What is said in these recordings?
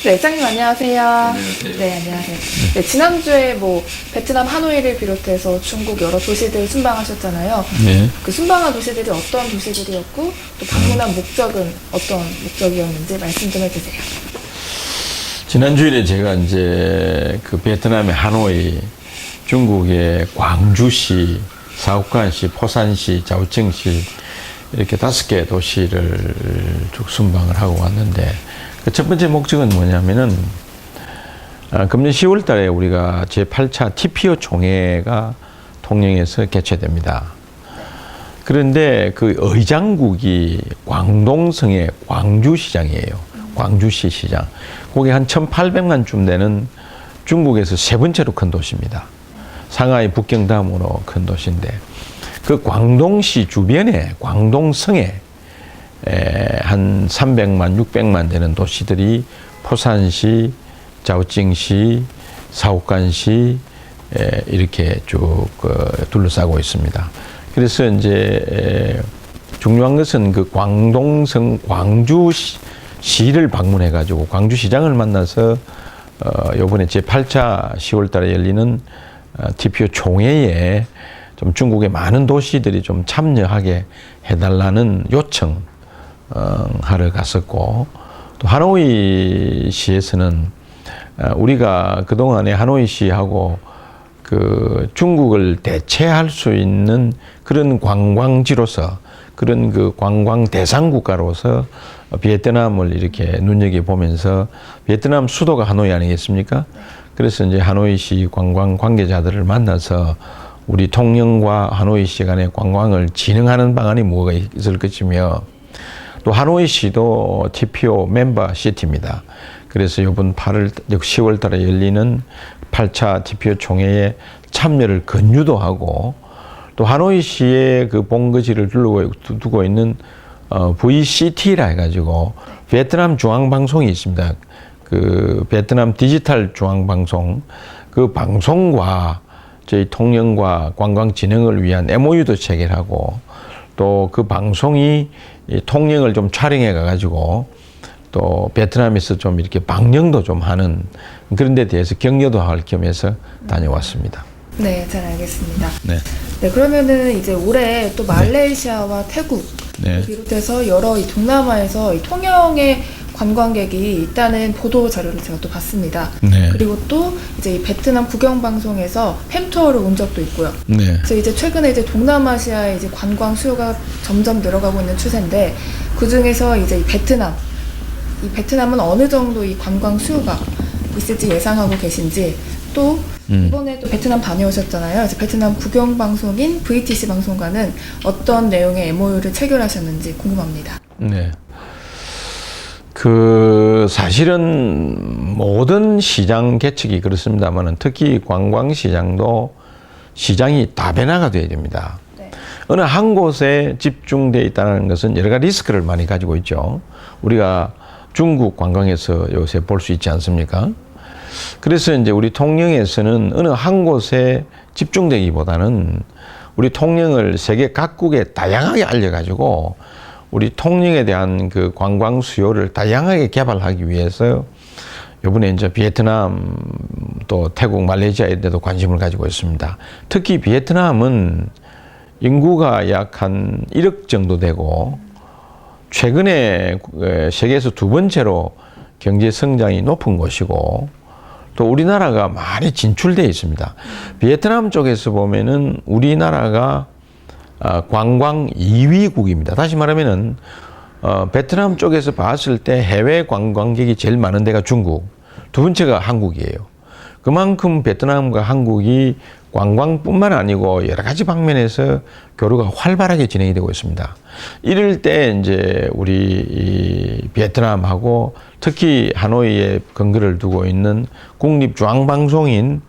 네, 회장님 안녕하세요. 안녕하세요. 네, 안녕하세요. 네, 지난주에 베트남 하노이를 비롯해서 중국 여러 도시들 순방하셨잖아요. 네. 그 순방한 도시들이 어떤 도시들이었고 또 방문한 목적은 어떤 목적이었는지 말씀 좀 해주세요. 지난 주일에 제가 이제 그 베트남의 하노이, 중국의 광주시, 사우칸시, 포산시, 자오칭시 이렇게 5개 도시를 쭉 순방을 하고 왔는데 그 첫 번째 목적은 뭐냐면은 금년 10월 달에 우리가 제8차 TPO 총회가 통영에서 개최됩니다. 그런데 그 의장국이 광동성의 광주시장이에요. 광주시 시장. 거기 한 1,800만쯤 되는 중국에서 세 번째로 큰 도시입니다. 상하이 북경 다음으로 큰 도시인데 그 광동시 주변에 광동성에 한 300만, 600만 되는 도시들이 포산시, 자오칭시, 사우칸시 이렇게 쭉 둘러싸고 있습니다. 그래서 이제 중요한 것은 그 광동성 광주시를 방문해 가지고 광주시장을 만나서 요번에 제8차 10월 달에 열리는 TPO 총회에 좀 중국의 많은 도시들이 좀 참여하게 해달라는 요청 하러 갔었고, 또 하노이시에서는 우리가 그동안에 하노이시하고 그 중국을 대체할 수 있는 그런 관광지로서 그런 그 관광 대상 국가로서 베트남을 이렇게 눈여겨보면서 베트남 수도가 하노이 아니겠습니까? 그래서 이제 하노이시 관광 관계자들을 만나서 우리 통영과 하노이시 간의 관광을 진흥하는 방안이 뭐가 있을 것이며 또 하노이시도 TPO 멤버 시티입니다. 그래서 이번 10월 달에 열리는 8차 TPO 총회에 참여를 권유도 하고 또 하노이시의 그 본거지를 두고 있는 VCT라 해가지고 베트남 중앙방송이 있습니다. 그 베트남 디지털 중앙방송 그 방송과 저희 통영과 관광 진흥을 위한 MOU도 체결하고 또 그 방송이 통영을 좀 촬영해 가지고 또 베트남에서 좀 이렇게 방영도 좀 하는 그런 데 대해서 격려도 할 겸해서 다녀왔습니다. 네, 잘 알겠습니다. 네. 네, 그러면은 이제 올해 또 말레이시아와 태국 네. 비롯해서 여러 이 동남아에서 이 통영의 관광객이 있다는 보도 자료를 제가 또 봤습니다. 네. 그리고 또 이제 이 베트남 국영방송에서 팸투어를 온 적도 있고요. 네. 그래서 이제 최근에 이제 동남아시아의 이제 관광 수요가 점점 늘어가고 있는 추세인데 그 중에서 이제 이 베트남은 어느 정도 이 관광 수요가 있을지 예상하고 계신지 또 이번에 또 베트남 다녀오셨잖아요. 그래서 베트남 국영방송인 VTC 방송과는 어떤 내용의 MOU를 체결하셨는지 궁금합니다. 네. 사실은 모든 시장 개척이 그렇습니다만 특히 관광 시장도 시장이 다변화가 돼야 됩니다. 네. 어느 한 곳에 집중되어 있다는 것은 여러 가지 리스크를 많이 가지고 있죠. 우리가 중국 관광에서 요새 볼 수 있지 않습니까? 그래서 이제 우리 통영에서는 어느 한 곳에 집중되기보다는 우리 통영을 세계 각국에 다양하게 알려가지고 우리 통영에 대한 그 관광 수요를 다양하게 개발하기 위해서 이번에 이제 베트남 또 태국, 말레이시아 이런 데도 관심을 가지고 있습니다. 특히 베트남은 인구가 약 한 1억 정도 되고 최근에 세계에서 두 번째로 경제 성장이 높은 곳이고 또 우리나라가 많이 진출되어 있습니다. 베트남 쪽에서 보면은 우리나라가 관광 2위국입니다. 다시 말하면은 베트남 쪽에서 봤을 때 해외 관광객이 제일 많은 데가 중국, 두 번째가 한국이에요. 그만큼 베트남과 한국이 관광뿐만 아니고 여러 가지 방면에서 교류가 활발하게 진행이 되고 있습니다. 이럴 때 이제 우리 베트남하고 특히 하노이에 근거를 두고 있는 국립중앙방송인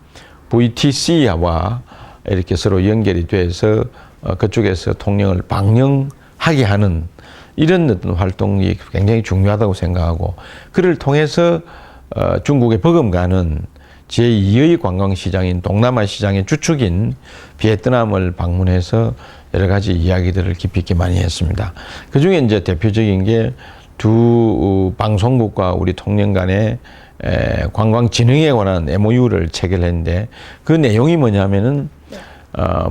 VTC와 이렇게 서로 연결이 돼서 그쪽에서 통영을 방영하게 하는 이런 어떤 활동이 굉장히 중요하다고 생각하고 그를 통해서 중국에 버금가는 제2의 관광시장인 동남아 시장의 주축인 베트남을 방문해서 여러 가지 이야기들을 깊이 있게 많이 했습니다. 그 중에 이제 대표적인 게 두 방송국과 우리 통영 간의 관광진흥에 관한 MOU를 체결했는데 그 내용이 뭐냐면은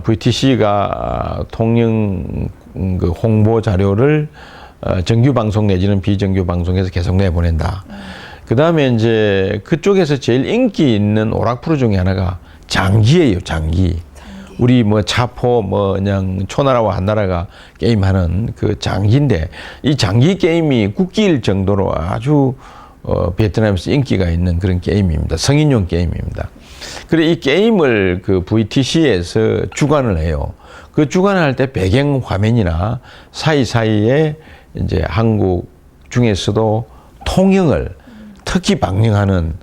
VTC가 통영 그 홍보 자료를 정규 방송 내지는 비정규 방송에서 계속 내보낸다. 그 다음에 이제 그쪽에서 제일 인기 있는 오락 프로 중에 하나가 장기예요, 장기. 우리 뭐 차포 뭐 그냥 초나라와 한나라가 게임하는 그 장기인데 이 장기 게임이 국기일 정도로 아주 베트남에서 인기가 있는 그런 게임입니다. 성인용 게임입니다. 그리고 이 게임을 그 VTC에서 주관을 해요. 그 주관할 때 배경 화면이나 사이사이에 이제 한국 중에서도 통영을 특히 방영하는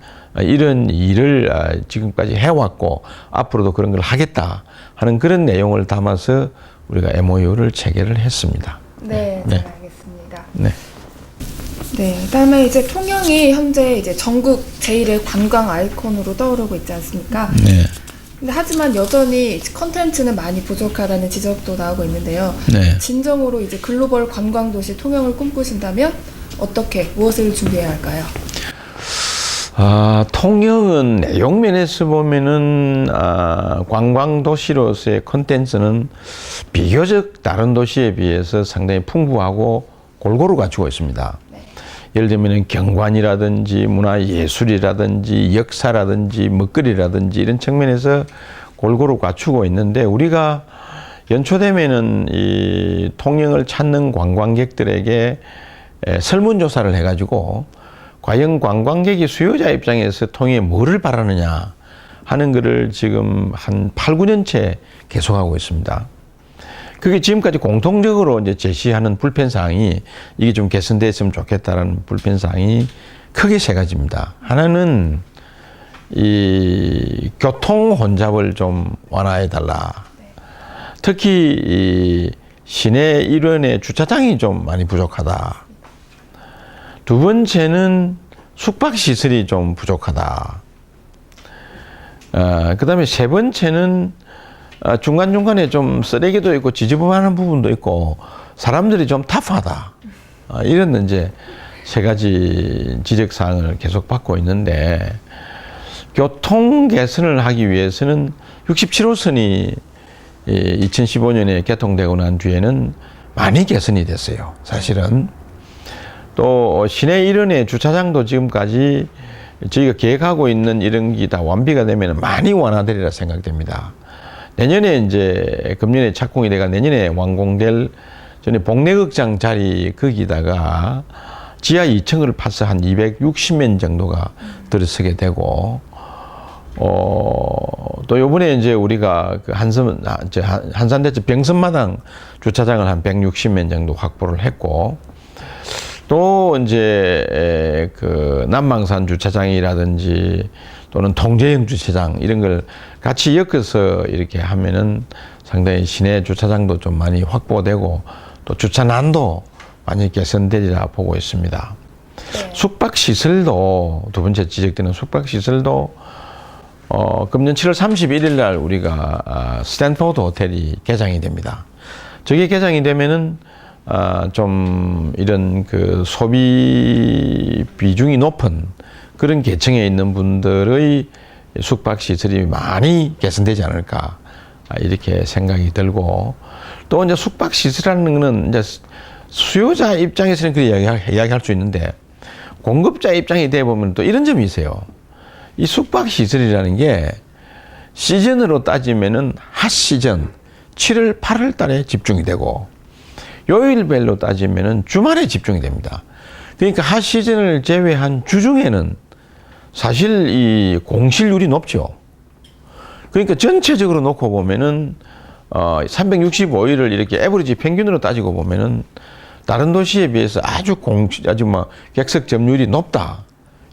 이런 일을 지금까지 해왔고 앞으로도 그런 걸 하겠다 하는 그런 내용을 담아서 우리가 MOU를 체결을 했습니다. 네, 잘 알겠습니다. 네. 네, 그다음에 이제 통영이 현재 이제 전국 제1의 관광 아이콘으로 떠오르고 있지 않습니까? 네. 근데 하지만 여전히 컨텐츠는 많이 부족하다는 지적도 나오고 있는데요. 네. 진정으로 이제 글로벌 관광 도시 통영을 꿈꾸신다면 어떻게 무엇을 준비해야 할까요? 통영은 내용 면에서 보면은 관광 도시로서의 컨텐츠는 비교적 다른 도시에 비해서 상당히 풍부하고 골고루 갖추고 있습니다. 예를 들면 경관이라든지 문화예술이라든지 역사라든지 먹거리라든지 이런 측면에서 골고루 갖추고 있는데 우리가 연초되면은 이 통영을 찾는 관광객들에게 설문조사를 해가지고 과연 관광객이 수요자 입장에서 통영에 뭐를 바라느냐 하는 것을 지금 한 8, 9년째 계속하고 있습니다. 그게 지금까지 공통적으로 이제 제시하는 불편사항이 이게 좀 개선됐으면 좋겠다라는 불편사항이 크게 세 가지입니다. 하나는 이 교통 혼잡을 좀 완화해달라. 특히 이 시내 일원의 주차장이 좀 많이 부족하다. 두 번째는 숙박시설이 좀 부족하다. 그 다음에 세 번째는 중간중간에 좀 쓰레기도 있고 지저분한 부분도 있고 사람들이 좀 타프하다. 이런 이제 세 가지 지적사항을 계속 받고 있는데 교통 개선을 하기 위해서는 67호선이 2015년에 개통되고 난 뒤에는 많이 개선이 됐어요. 사실은. 또 시내 일원의 주차장도 지금까지 저희가 계획하고 있는 이런 게 다 완비가 되면 많이 완화되리라 생각됩니다. 내년에 이제 금년에 착공이 돼가 내년에 완공될 전에 복례극장 자리 거기다가 지하 2층을 파서 한 260명 정도가 들어서게 되고 또 요번에 이제 우리가 그 한산대첩 병선마당 주차장을 한 160명 정도 확보를 했고 또 이제 그 남망산 주차장이라든지 또는 통제형 주차장 이런 걸 같이 엮어서 이렇게 하면은 상당히 시내 주차장도 좀 많이 확보되고 또 주차난도 많이 개선되리라 보고 있습니다. 네. 숙박시설도 두 번째 지적되는 숙박시설도 금년 7월 31일 날 우리가 스탠포드 호텔이 개장이 됩니다. 저게 개장이 되면은 좀 이런 그 소비 비중이 높은 그런 계층에 있는 분들의 숙박시설이 많이 개선되지 않을까 이렇게 생각이 들고 또 이제 숙박시설이라는 거는 이제 수요자 입장에서는 그렇게 이야기할 수 있는데 공급자 입장이 돼 보면 또 이런 점이 있어요. 이 숙박시설이라는 게 시즌으로 따지면은 핫시즌 7월, 8월 달에 집중이 되고 요일별로 따지면은 주말에 집중이 됩니다. 그러니까 핫시즌을 제외한 주중에는 사실 이 공실률이 높죠. 그러니까 전체적으로 놓고 보면은 365일을 이렇게 에버리지 평균으로 따지고 보면은 다른 도시에 비해서 아주 객석 점유율이 높다.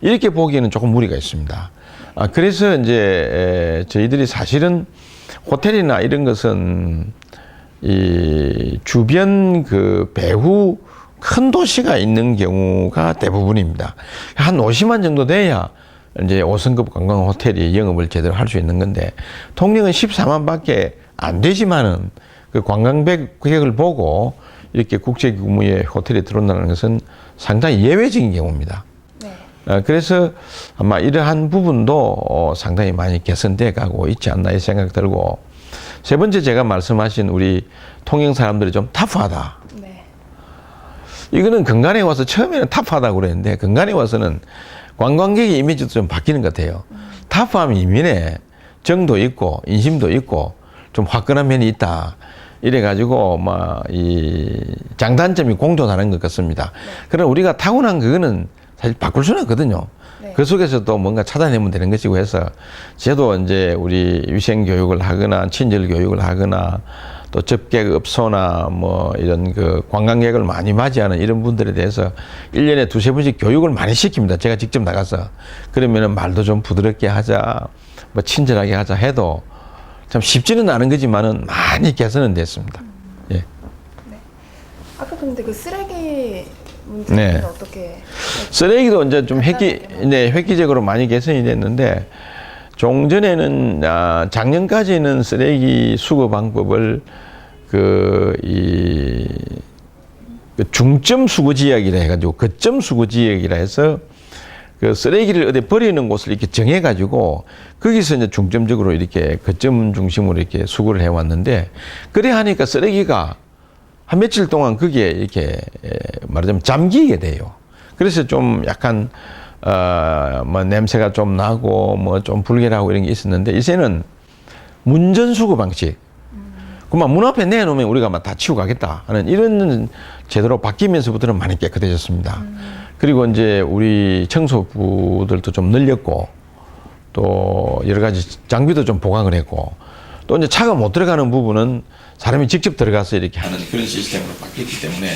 이렇게 보기에는 조금 무리가 있습니다. 그래서 이제 저희들이 사실은 호텔이나 이런 것은 이 주변 그 배후 큰 도시가 있는 경우가 대부분입니다. 한 50만 정도 돼야 이제 5성급 관광 호텔이 영업을 제대로 할 수 있는 건데 통영은 14만 밖에 안 되지만은 그 관광객을 보고 이렇게 국제 규모의 호텔에 들어온다는 것은 상당히 예외적인 경우입니다. 네. 그래서 아마 이러한 부분도 상당히 많이 개선돼 가고 있지 않나 이 생각 들고, 세 번째 제가 말씀하신 우리 통영 사람들이 좀 타프하다. 네. 이거는 근간에 와서 처음에는 타프하다고 그랬는데 근간에 와서는 관광객의 이미지도 좀 바뀌는 것 같아요. 타프하면 이민에 정도 있고 인심도 있고 좀 화끈한 면이 있다. 이래가지고 막 이 장단점이 공존하는 것 같습니다. 그럼 우리가 타고난 그거는 사실 바꿀 수는 없거든요. 네. 그 속에서 또 뭔가 찾아내면 되는 것이고 해서 저도 이제 우리 위생 교육을 하거나 친절 교육을 하거나 또 접객업소나 뭐 이런 그 관광객을 많이 맞이하는 이런 분들에 대해서 1년에 두세 번씩 교육을 많이 시킵니다. 제가 직접 나가서. 그러면은 말도 좀 부드럽게 하자, 뭐 친절하게 하자 해도 참 쉽지는 않은 거지만은 많이 개선은 됐습니다. 예. 아까 근데 그 쓰레기 문제는 네. 어떻게? 쓰레기도 이제 좀 획기적으로 많이 개선이 됐는데, 종전에는 작년까지는 쓰레기 수거 방법을 그 중점 수거 지역이라 해가지고 거점 수거 지역이라 해서 그 쓰레기를 어디 버리는 곳을 이렇게 정해가지고 거기서 이제 중점적으로 이렇게 거점 중심으로 이렇게 수거를 해왔는데, 그래 하니까 쓰레기가 한 며칠 동안 거기에 이렇게 말하자면 잠기게 돼요. 그래서 좀 약간 뭐 냄새가 좀 나고 뭐 좀 불결하고 이런 게 있었는데, 이제는 문전수거 방식. 그만 문 앞에 내놓으면 우리가 막 다 치우고 가겠다 하는 이런 제도로 바뀌면서부터는 많이 깨끗해졌습니다. 그리고 이제 우리 청소부들도 좀 늘렸고, 또 여러 가지 장비도 좀 보강을 했고, 또 이제 차가 못 들어가는 부분은 사람이 직접 들어가서 이렇게 하는 그런 시스템으로 바뀌었기 때문에,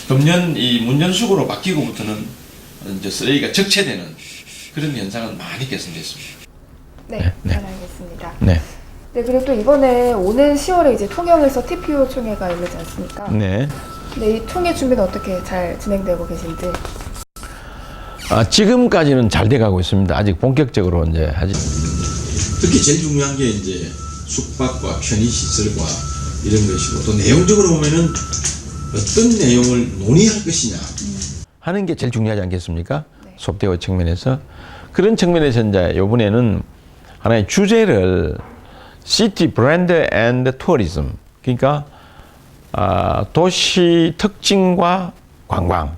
금년 이 문전수거로 바뀌고부터는 이제 쓰레기가 적체되는 그런 현상은 많이 개선됐습니다. 네, 잘 알겠습니다. 네. 네, 그리고 또 이번에 오는 10월에 이제 통영에서 TPO 총회가 열리지 않습니까? 네. 네, 이 총회 준비는 어떻게 잘 진행되고 계신지? 지금까지는 잘 돼가고 있습니다. 아직 본격적으로 이제 아직. 특히 제일 중요한 게 이제 숙박과 편의시설과 이런 것이고, 또 내용적으로 보면은 어떤 내용을 논의할 것이냐 하는 게 제일 중요하지 않겠습니까? 네. 소프트웨어 측면에서. 그런 측면에서 이제 이번에는 하나의 주제를 시티 브랜드 앤드 투어리즘, 그러니까 도시 특징과 관광,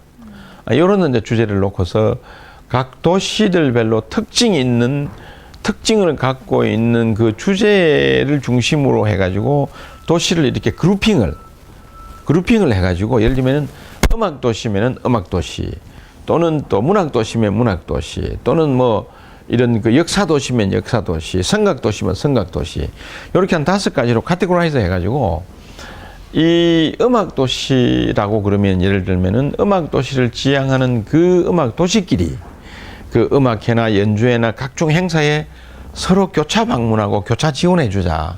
이런 이제 주제를 놓고서 각 도시들별로 특징을 갖고 있는 그 주제를 중심으로 해가지고 도시를 이렇게 그룹핑을 해가지고, 예를 들면 음악 도시면은 음악 도시, 또는 또 문학 도시면 문학 도시, 또는 뭐 이런 그 역사 도시면 역사 도시, 성곽 도시면 성곽 도시, 이렇게 한 5가지로 카테고라이즈 해가지고, 이 음악 도시라고 그러면 예를 들면은 음악 도시를 지향하는 그 음악 도시끼리 그 음악회나 연주회나 각종 행사에 서로 교차 방문하고 교차 지원해 주자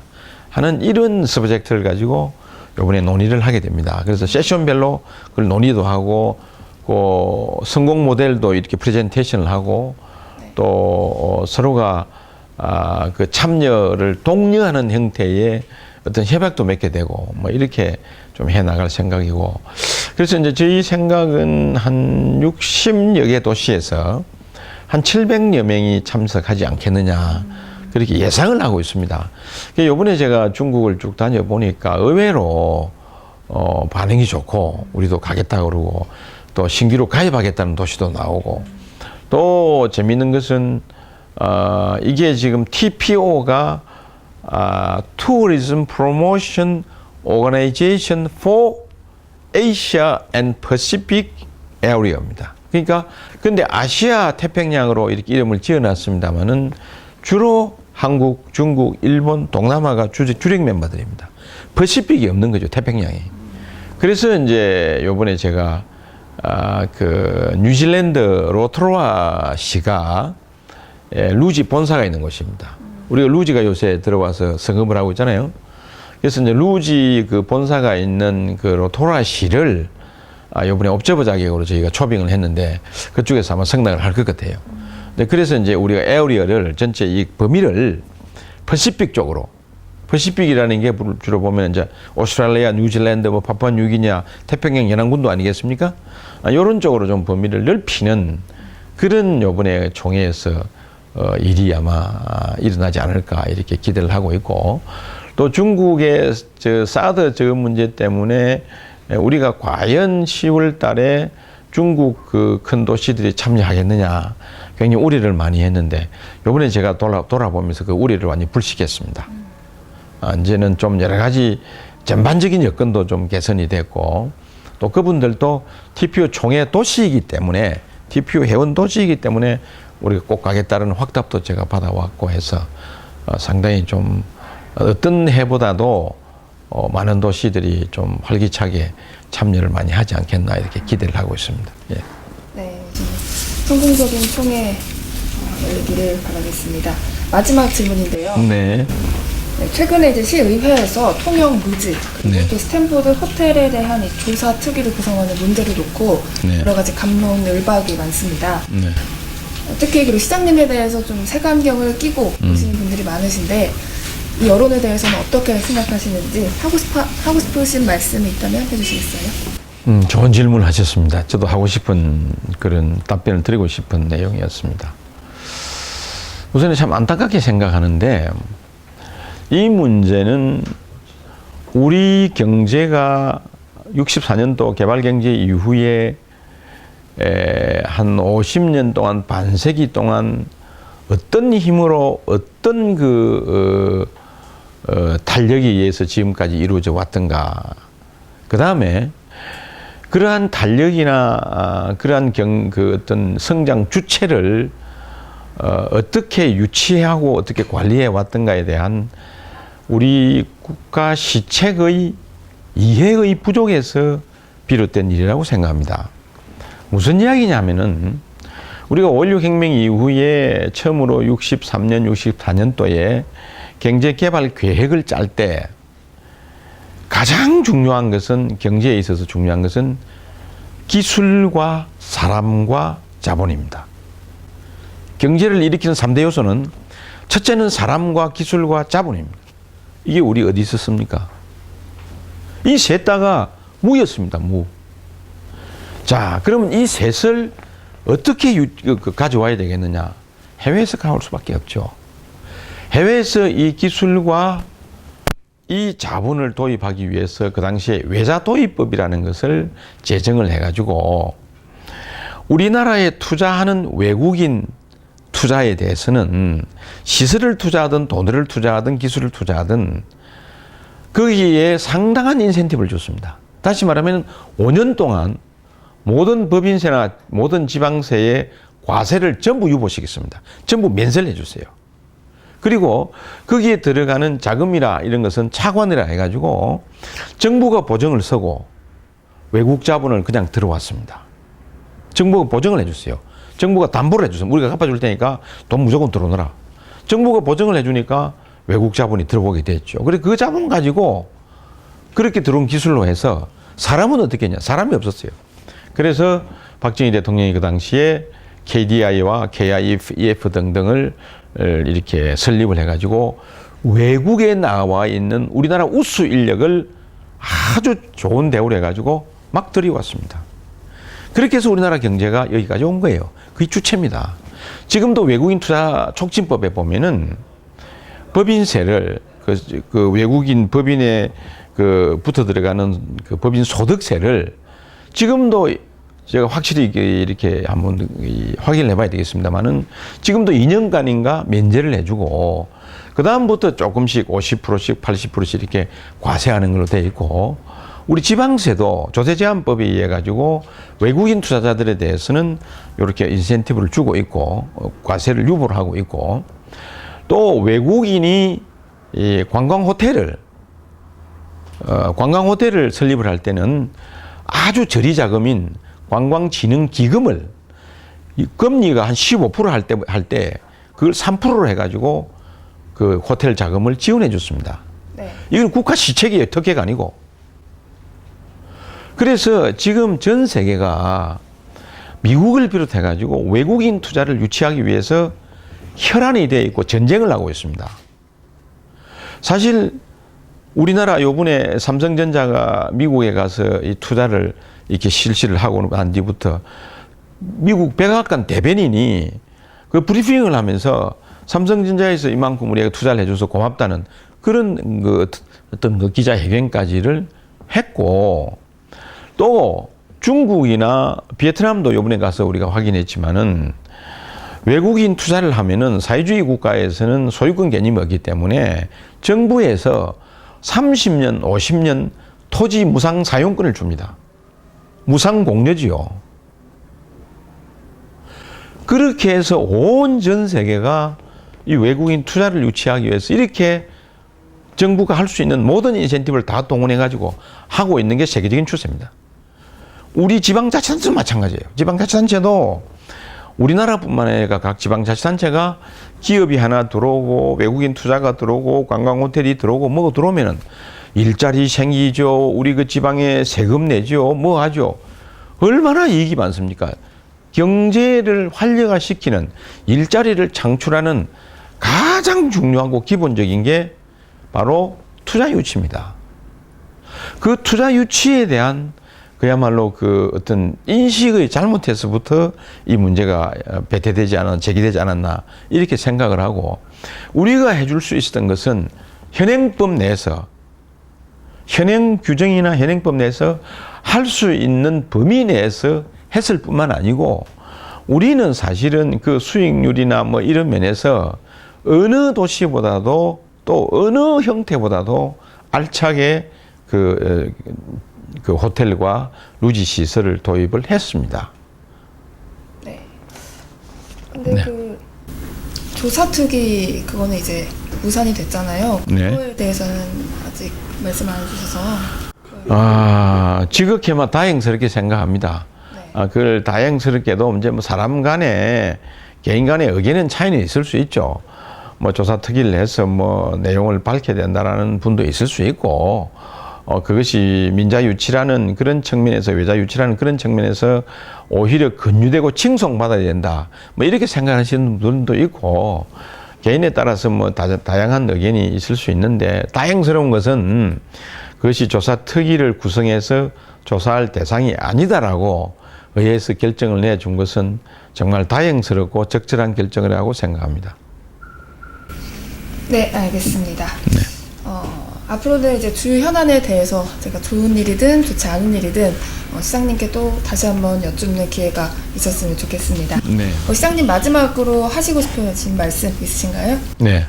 하는 이런 서브젝트를 가지고 이번에 논의를 하게 됩니다. 그래서 세션별로 그걸 논의도 하고, 그 성공 모델도 이렇게 프레젠테이션을 하고, 또 서로가 그 참여를 독려하는 형태의 어떤 협약도 맺게 되고, 뭐 이렇게 좀 해 나갈 생각이고, 그래서 이제 저희 생각은 한 60여 개 도시에서 한 700여 명이 참석하지 않겠느냐, 그렇게 예상을 하고 있습니다. 요번에 제가 중국을 쭉 다녀보니까 의외로 반응이 좋고, 우리도 가겠다 그러고, 또 신규로 가입하겠다는 도시도 나오고, 또 재미있는 것은 이게 지금 TPO가 Tourism Promotion Organization for Asia and Pacific Area입니다. 그러니까 근데 아시아 태평양으로 이렇게 이름을 지어놨습니다만은 주로 한국, 중국, 일본, 동남아가 주력 멤버들입니다. 퍼시픽이 없는 거죠, 태평양이. 그래서 이제 요번에 제가 그 뉴질랜드 로토로아 시가 루지 본사가 있는 곳입니다. 우리가 루지가 요새 들어와서 성업을 하고 있잖아요. 그래서 이제 루지 그 본사가 있는 그 로토로아 시를 요번에 옵저버 자격으로 저희가 초빙을 했는데, 그쪽에서 아마 승낙을 할 것 같아요. 네, 그래서 이제 우리가 에어리어를 전체 이 범위를 퍼시픽 쪽으로, 퍼시픽이라는 게 주로 보면 이제 오스트랄리아, 뉴질랜드, 뭐 파푸아 뉴기니아, 태평양 연안군도 아니겠습니까? 이런 쪽으로 좀 범위를 넓히는 그런 요번에 총회에서 일이 아마 일어나지 않을까 이렇게 기대를 하고 있고, 또 중국의 사드 저 문제 때문에 우리가 과연 10월 달에 중국 그 큰 도시들이 참여하겠느냐 굉장히 우려를 많이 했는데, 요번에 제가 돌아보면서 그 우려를 완전히 불식했습니다. 이제는 좀 여러 가지 전반적인 여건도 좀 개선이 됐고, 또 그분들도 TPO 총회 도시이기 때문에, TPO 회원 도시이기 때문에 우리가 꼭 가겠다는 확답도 제가 받아왔고 해서 상당히 좀 어떤 해보다도 많은 도시들이 좀 활기차게 참여를 많이 하지 않겠나 이렇게 기대를 하고 있습니다. 예. 네, 성공적인 총회 열리기를 바라겠습니다. 마지막 질문인데요. 네. 네, 최근에 이제 시의회에서 통영 뮤즈 그리고 네. 또 스탠포드 호텔에 대한 이 조사 특위를 구성하는 문제를 놓고 네. 여러 가지 감론을박이 많습니다. 네. 특히 그리고 시장님에 대해서 좀 색안경을 끼고 보시는 분들이 많으신데, 이 여론에 대해서는 어떻게 생각하시는지 하고 싶으신 말씀이 있다면 해주시겠어요? 좋은 질문을 하셨습니다. 저도 하고 싶은 그런 답변을 드리고 싶은 내용이었습니다. 우선은 참 안타깝게 생각하는데, 이 문제는 우리 경제가 64년도 개발경제 이후에 한 50년 동안, 반세기 동안 어떤 힘으로, 어떤 탄력에 의해서 지금까지 이루어져 왔던가. 그 다음에 그러한 탄력이나 그러한 어떤 성장 주체를 어떻게 유치하고 어떻게 관리해 왔던가에 대한 우리 국가 시책의 이해의 부족에서 비롯된 일이라고 생각합니다. 무슨 이야기냐면은, 우리가 5.16 혁명 이후에 처음으로 63년, 64년도에 경제개발 계획을 짤 때 가장 중요한 것은, 경제에 있어서 중요한 것은 기술과 사람과 자본입니다. 경제를 일으키는 3대 요소는, 첫째는 사람과 기술과 자본입니다. 이게 우리 어디 있었습니까? 이 셋 다가 무였습니다. 무. 자, 그러면 이 셋을 어떻게 가져와야 되겠느냐? 해외에서 가올 수밖에 없죠. 해외에서 이 기술과 이 자본을 도입하기 위해서 그 당시에 외자 도입법이라는 것을 제정을 해가지고, 우리나라에 투자하는 외국인 투자에 대해서는 시설을 투자하든 돈을 투자하든 기술을 투자하든 거기에 상당한 인센티브를 줬습니다. 다시 말하면 5년 동안 모든 법인세나 모든 지방세의 과세를 전부 유보시켰습니다. 전부 면세를 해주세요. 그리고 거기에 들어가는 자금이라 이런 것은 차관이라 해가지고 정부가 보증을 서고 외국 자본을 그냥 들어왔습니다. 정부가 보증을 해주세요. 정부가 담보를 해주세요. 우리가 갚아줄 테니까 돈 무조건 들어오너라. 정부가 보증을 해주니까 외국 자본이 들어오게 됐죠. 그래 그 자본 가지고 그렇게 들어온 기술로 해서, 사람은 어떻게 했냐? 사람이 없었어요. 그래서 박정희 대통령이 그 당시에 KDI와 KIF 등등을 이렇게 설립을 해가지고 외국에 나와 있는 우리나라 우수 인력을 아주 좋은 대우를 해가지고 막 들여왔습니다. 그렇게 해서 우리나라 경제가 여기까지 온 거예요. 그게 주체입니다. 지금도 외국인 투자 촉진법에 보면은 법인세를 그 외국인 법인에 붙어 들어가는 그 법인 소득세를 지금도 제가 확실히 이렇게 한번 확인을 해봐야 되겠습니다만은 지금도 2년간인가 면제를 해주고 그다음부터 조금씩 50%씩 80%씩 이렇게 과세하는 걸로 돼 있고, 우리 지방세도 조세제한법에 의해 가지고 외국인 투자자들에 대해서는 이렇게 인센티브를 주고 있고 과세를 유보를 하고 있고, 또 외국인이 이 관광 호텔을 설립을 할 때는 아주 저리 자금인 관광진흥기금을 금리가 한 15% 할 때 그걸 3%로 해가지고 그 호텔 자금을 지원해 줬습니다. 네. 이건 국가 시책이에요. 특혜가 아니고. 그래서 지금 전 세계가 미국을 비롯해 가지고 외국인 투자를 유치하기 위해서 혈안이 되어 있고 전쟁을 하고 있습니다. 사실 우리나라 요번에 삼성전자가 미국에 가서 이 투자를 이렇게 실시를 하고 난 뒤부터 미국 백악관 대변인이 그 브리핑을 하면서 삼성전자에서 이만큼 우리가 투자를 해줘서 고맙다는 그런 그 어떤 그 기자회견까지를 했고, 또 중국이나 베트남도 이번에 가서 우리가 확인했지만은 외국인 투자를 하면은 사회주의 국가에서는 소유권 개념이 없기 때문에 정부에서 30년, 50년 토지 무상 사용권을 줍니다. 무상 공여지요. 그렇게 해서 온 전 세계가 이 외국인 투자를 유치하기 위해서 이렇게 정부가 할 수 있는 모든 인센티브를 다 동원해가지고 하고 있는 게 세계적인 추세입니다. 우리 지방자치단체도 마찬가지예요. 지방자치단체도 우리나라뿐만 아니라 각 지방자치단체가 기업이 하나 들어오고 외국인 투자가 들어오고 관광호텔이 들어오고 뭐가 들어오면은 일자리 생기죠. 우리 그 지방에 세금 내죠. 뭐 하죠. 얼마나 이익이 많습니까? 경제를 활력화시키는 일자리를 창출하는 가장 중요하고 기본적인 게 바로 투자 유치입니다. 그 투자 유치에 대한 그야말로 그 어떤 인식의 잘못에서부터 이 문제가 배태되지 않았나, 제기되지 않았나 이렇게 생각을 하고, 우리가 해줄 수 있었던 것은 현행법 내에서, 현행 규정이나 현행법 내에서 할 수 있는 범위 내에서 했을 뿐만 아니고, 우리는 사실은 그 수익률이나 뭐 이런 면에서 어느 도시보다도 또 어느 형태보다도 알차게 그 호텔과 루지 시설을 도입을 했습니다. 네. 근데 네. 그 조사특위 그거는 이제 무산이 됐잖아요. 네. 그거에 대해서는 아직 말씀 안 해주셔서. 지극히만 다행스럽게 생각합니다. 네. 그걸 다행스럽게도 이제 뭐 사람 간에 개인 간의 의견은 차이는 있을 수 있죠. 뭐 조사 특위를 해서 뭐 내용을 밝혀야 된다라는 분도 있을 수 있고, 그것이 민자 유치라는 그런 측면에서, 외자 유치라는 그런 측면에서 오히려 근유되고 칭송받아야 된다, 뭐 이렇게 생각하시는 분도 있고, 개인에 따라서 뭐 다양한 의견이 있을 수 있는데, 다행스러운 것은 그것이 조사 특위를 구성해서 조사할 대상이 아니다라고 의회에서 결정을 내준 것은 정말 다행스럽고 적절한 결정이라고 생각합니다. 네, 알겠습니다. 네. 앞으로는 이제 주요 현안에 대해서 제가 좋은 일이든 좋지 않은 일이든 시장님께 또 다시 한번 여쭙는 기회가 있었으면 좋겠습니다. 네. 시장님 마지막으로 하시고 싶으신 말씀 있으신가요? 네.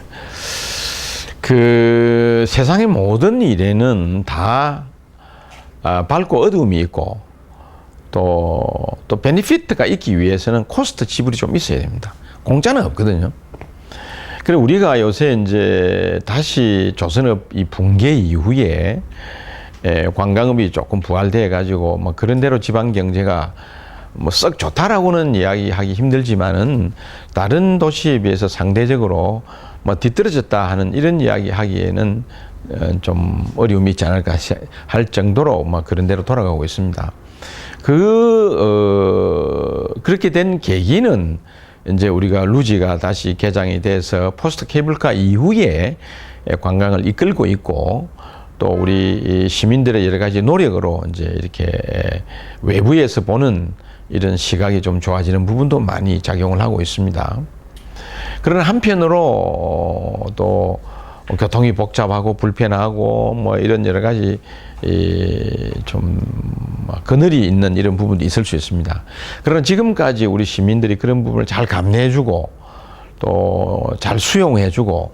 그 세상의 모든 일에는 다 밝고 어두움이 있고, 또 베니피트가 있기 위해서는 코스트 지불이 좀 있어야 됩니다. 공짜는 없거든요. 그리고 우리가 요새 이제 다시 조선업 이 붕괴 이후에 관광업이 조금 부활돼 가지고 뭐 그런 대로 지방 경제가 뭐 썩 좋다라고는 이야기하기 힘들지만은 다른 도시에 비해서 상대적으로 뭐 뒤떨어졌다 하는 이런 이야기 하기에는 좀 어려움이 있지 않을까 할 정도로 뭐 그런 대로 돌아가고 있습니다. 그렇게 된 계기는 이제 우리가 루지가 다시 개장이 돼서 포스트 케이블카 이후에 관광을 이끌고 있고, 또 우리 시민들의 여러 가지 노력으로 이제 이렇게 외부에서 보는 이런 시각이 좀 좋아지는 부분도 많이 작용을 하고 있습니다. 그러나 한편으로 또 교통이 복잡하고 불편하고 뭐 이런 여러 가지 좀 그늘이 있는 이런 부분도 있을 수 있습니다. 그러나 지금까지 우리 시민들이 그런 부분을 잘 감내해주고 또 잘 수용해주고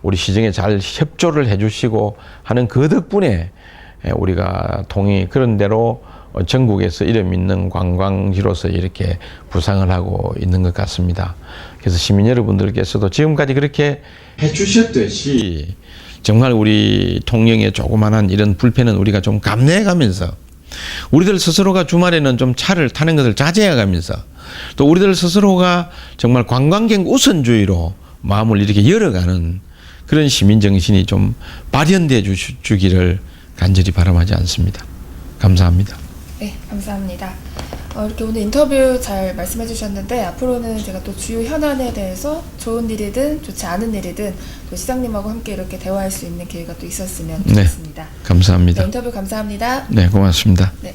우리 시정에 잘 협조를 해주시고 하는 그 덕분에 우리가 통이 그런 대로 전국에서 이름 있는 관광지로서 이렇게 부상을 하고 있는 것 같습니다. 그래서 시민 여러분들께서도 지금까지 그렇게 해주셨듯이 정말 우리 통영의 조그만한 이런 불편은 우리가 좀 감내해가면서, 우리들 스스로가 주말에는 좀 차를 타는 것을 자제해가면서, 또 우리들 스스로가 정말 관광객 우선주의로 마음을 이렇게 열어가는 그런 시민 정신이 좀 발현돼 주기를 간절히 바람하지 않습니다. 감사합니다. 네, 감사합니다. 이렇게 오늘 인터뷰 잘 말씀해 주셨는데, 앞으로는 제가 또 주요 현안에 대해서 좋은 일이든 좋지 않은 일이든 또 시장님하고 함께 이렇게 대화할 수 있는 기회가 또 있었으면 좋겠습니다. 네, 감사합니다. 네, 인터뷰 감사합니다. 네, 고맙습니다. 네.